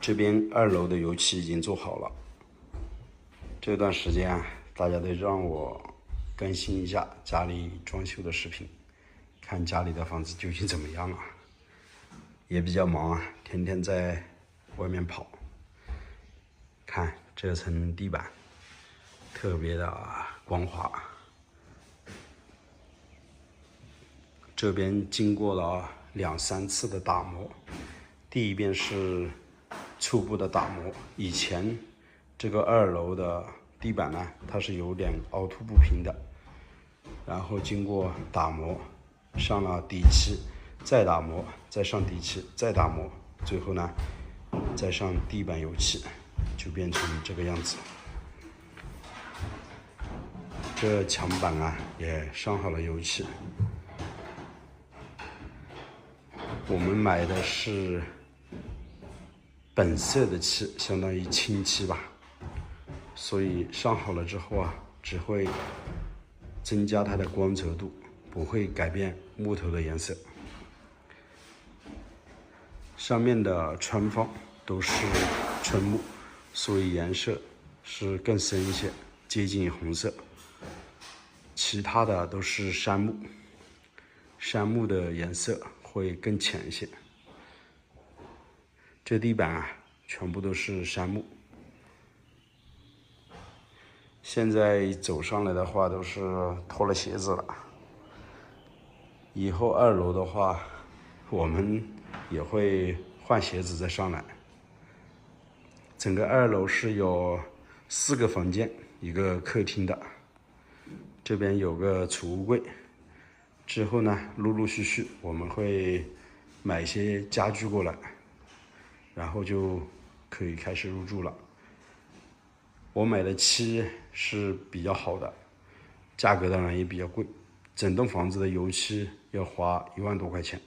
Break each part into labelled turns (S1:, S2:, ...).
S1: 这边2楼的油漆已经做好了。这段时间啊，大家都让我更新一下家里装修的视频，看家里的房子究竟怎么样啊。也比较忙啊，天天在外面跑。看这层地板，特别的光滑。这边经过了2、3次的打磨，第一遍是初步的打磨。以前这个2楼的地板呢，它是有点凹凸不平的，然后经过打磨，上了底漆，再打磨，再上底漆，再打磨，最后呢，再上地板油漆，就变成这个样子。这墙板啊，也上好了油漆。我们买的是本色的漆，相当于清漆吧，所以上好了之后啊，只会增加它的光泽度，不会改变木头的颜色。上面的穿缝都是纯木，所以颜色是更深一些，接近红色。其他的都是杉木，杉木的颜色会更浅一些。这地板啊，全部都是杉木。现在走上来的话，都是脱了鞋子了。以后2楼的话，我们也会换鞋子再上来。整个2楼是有4个房间，1个客厅的。这边有个储物柜。之后呢，陆陆续续我们会买一些家具过来，然后就可以开始入住了。我买的漆是比较好的，价格当然也比较贵，整栋房子的油漆要花1万多块钱。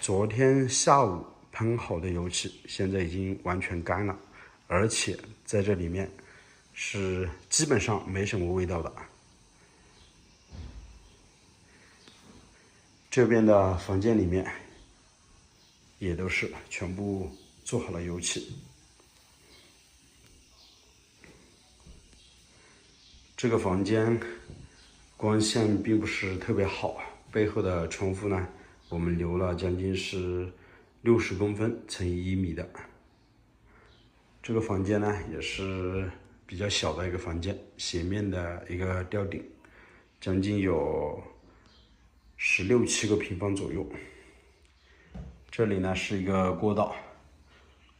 S1: 昨天下午喷好的油漆现在已经完全干了，而且在这里面是基本上没什么味道的。这边的房间里面也都是全部做好了油漆。这个房间光线并不是特别好，背后的窗户呢，我们留了将近是60公分乘以1米的。这个房间呢，也是比较小的一个房间，斜面的一个吊顶，将近有16、17个平方左右。这里呢是一个过道，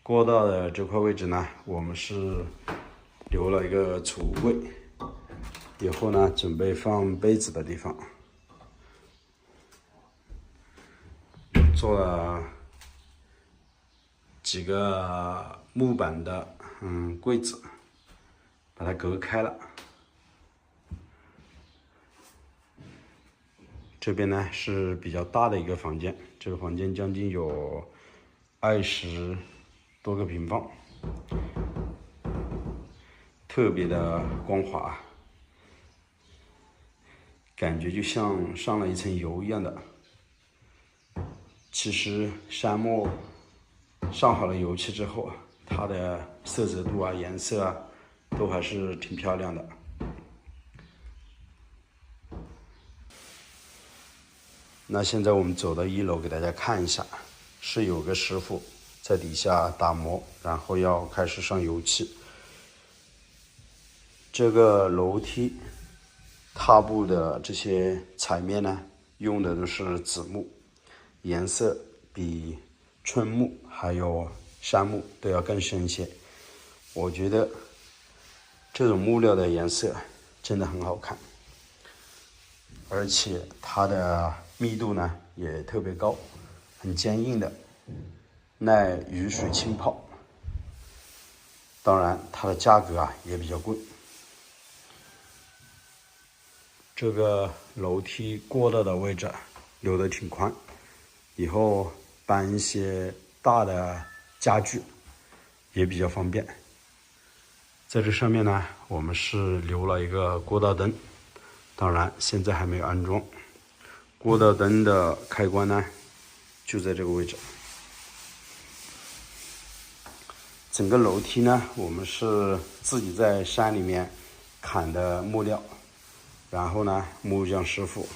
S1: 过道的这块位置呢，我们是留了一个储物柜，以后呢准备放杯子的地方。做了几个木板的柜子，把它隔开了。这边呢是比较大的一个房间，这个房间将近有20多个平方，特别的光滑，感觉就像上了一层油一样的。其实杉木上好了油漆之后，它的色泽度啊、颜色啊，都还是挺漂亮的。那现在我们走到1楼给大家看一下，是有个师傅在底下打磨，然后要开始上油漆。这个楼梯踏步的这些彩面呢，用的都是紫木，颜色比春木还有杉木都要更深一些。我觉得这种木料的颜色真的很好看，而且它的密度呢也特别高，很坚硬的，耐雨水浸泡。当然它的价格啊也比较贵。这个楼梯过道的位置留得挺宽，以后搬一些大的家具也比较方便。在这上面呢，我们是留了一个过道灯，当然现在还没有安装。过道灯的开关呢就在这个位置。整个楼梯呢，我们是自己在山里面砍的木料，然后呢，木匠师傅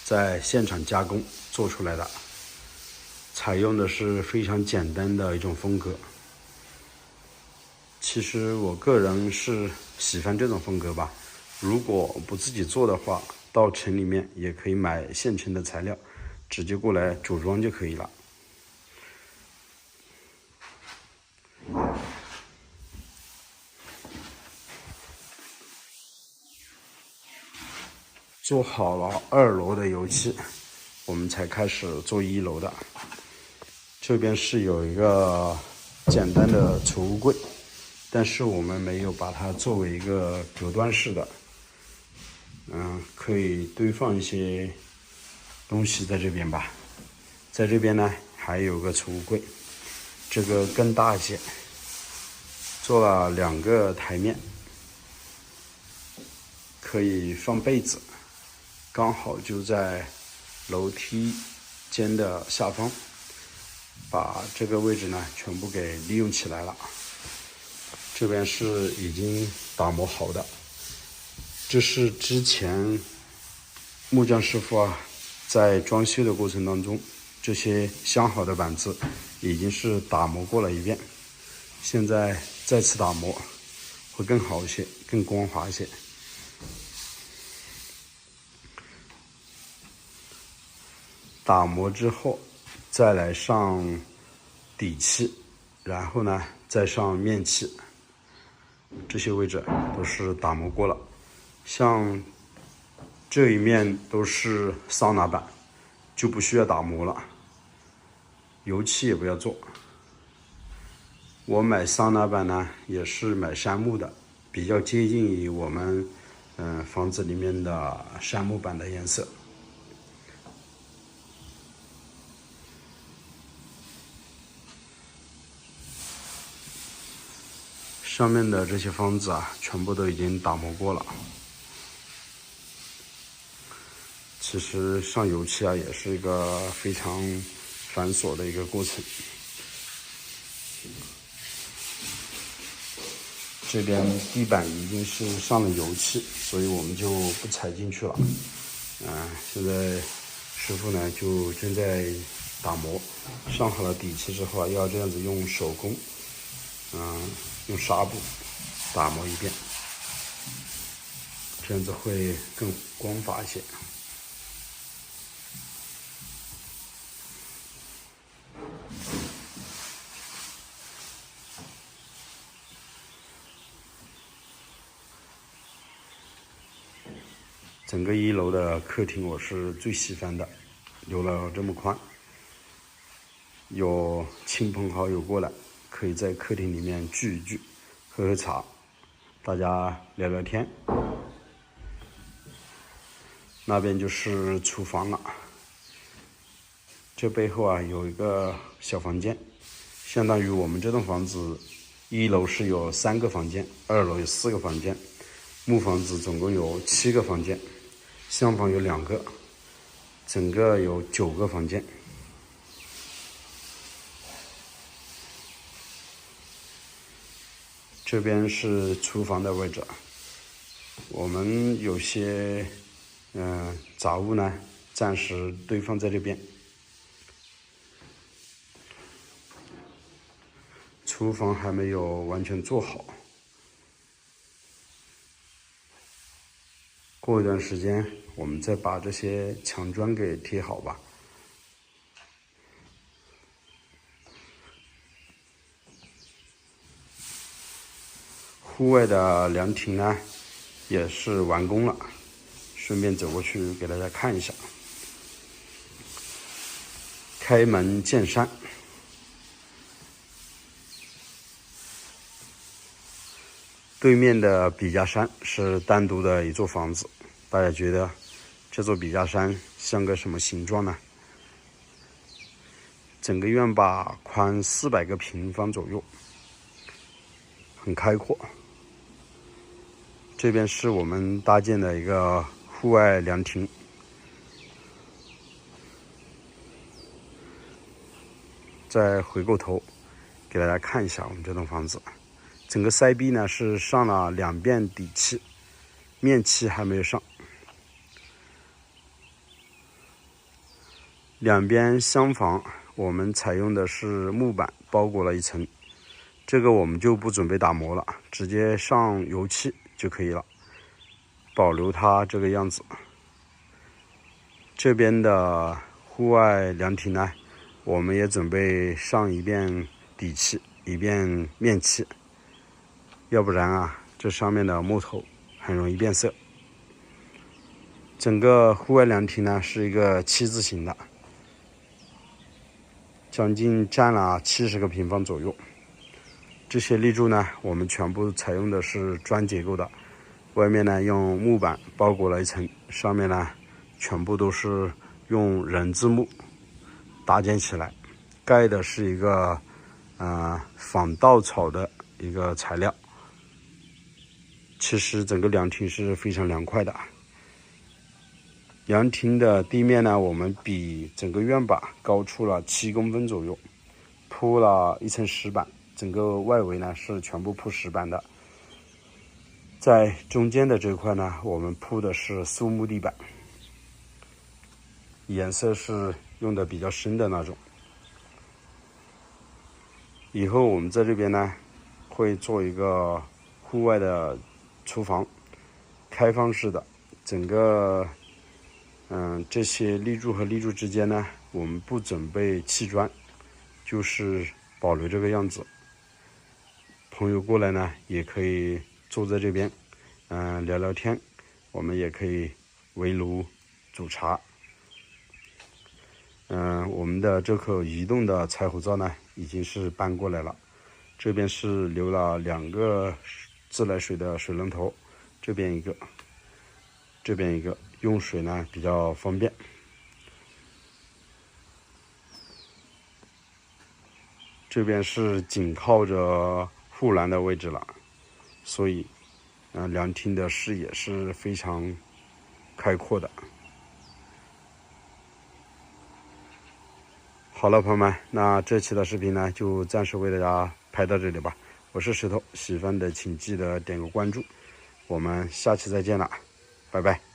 S1: 在现场加工做出来的，采用的是非常简单的一种风格。其实我个人是喜欢这种风格吧。如果不自己做的话，到城里面也可以买现成的材料，直接过来组装就可以了。做好了2楼的油漆，我们才开始做1楼的。这边是有一个简单的储物柜，但是我们没有把它作为一个隔断式的，可以堆放一些东西在这边吧。在这边呢，还有个储物柜，这个更大一些，做了2个台面，可以放被子，刚好就在楼梯间的下方，把这个位置呢全部给利用起来了。这边是已经打磨好的，这是之前木匠师傅在装修的过程当中，这些镶好的板子已经是打磨过了一遍，现在再次打磨会更好一些，更光滑一些。打磨之后再来上底漆，然后呢再上面漆，这些位置都是打磨过了。像这一面都是桑拿板，就不需要打磨了，油漆也不要做。我买桑拿板呢也是买杉木的，比较接近于我们房子里面的杉木板的颜色。上面的这些方子全部都已经打磨过了。其实上油漆也是一个非常繁琐的一个过程。这边地板已经是上了油漆，所以我们就不踩进去了。现在师傅呢就正在打磨，上好了底漆之后要这样子用手工，用纱布打磨一遍，这样子会更光滑一些。整个1楼的客厅我是最喜欢的，留了这么宽，有亲朋好友过来，可以在客厅里面聚一聚，喝喝茶，大家聊聊天。那边就是厨房了，这背后有一个小房间，相当于我们这栋房子1楼是有3个房间，2楼有4个房间，木房子总共有7个房间，厢房有2个，整个有9个房间。这边是厨房的位置，我们有些杂物呢暂时堆放在这边。厨房还没有完全做好，过一段时间我们再把这些墙砖给贴好吧。户外的凉亭呢也是完工了，顺便走过去给大家看一下。开门见山，对面的笔架山是单独的一座房子，大家觉得这座笔架山像个什么形状呢？整个院坝宽400个平方左右，很开阔。这边是我们搭建的一个户外凉亭，再回过头给大家看一下我们这栋房子。整个塞壁呢是上了2遍底漆，面漆还没有上。2边厢房我们采用的是木板包裹了一层，这个我们就不准备打磨了，直接上油漆就可以了，保留它这个样子。这边的户外凉亭呢，我们也准备上1遍底漆，1遍面漆，要不然啊，这上面的木头很容易变色。整个户外凉亭呢是一个7字形的，将近占了70个平方左右。这些立柱呢，我们全部采用的是砖结构的，外面呢用木板包裹了一层，上面呢全部都是用人字木搭建起来，盖的是一个仿稻草的一个材料。其实整个凉亭是非常凉快的。凉亭的地面呢，我们比整个院坝高出了7公分左右，铺了1层石板，整个外围呢是全部铺石板的。在中间的这块呢，我们铺的是苏木地板，颜色是用的比较深的那种。以后我们在这边呢，会做一个户外的厨房，开放式的，整个这些立柱和立柱之间呢，我们不准备砌砖，就是保留这个样子。朋友过来呢，也可以坐在这边，聊聊天。我们也可以围炉煮茶。我们的这口移动的柴火灶呢，已经是搬过来了。这边是留了2个自来水的水龙头，这边一个，这边一个，用水呢比较方便。这边是紧靠着护栏的位置了，所以凉亭的视野是非常开阔的。好了，朋友们，那这期的视频呢，就暂时为大家拍到这里吧。我是石头，喜欢的请记得点个关注，我们下期再见了，拜拜。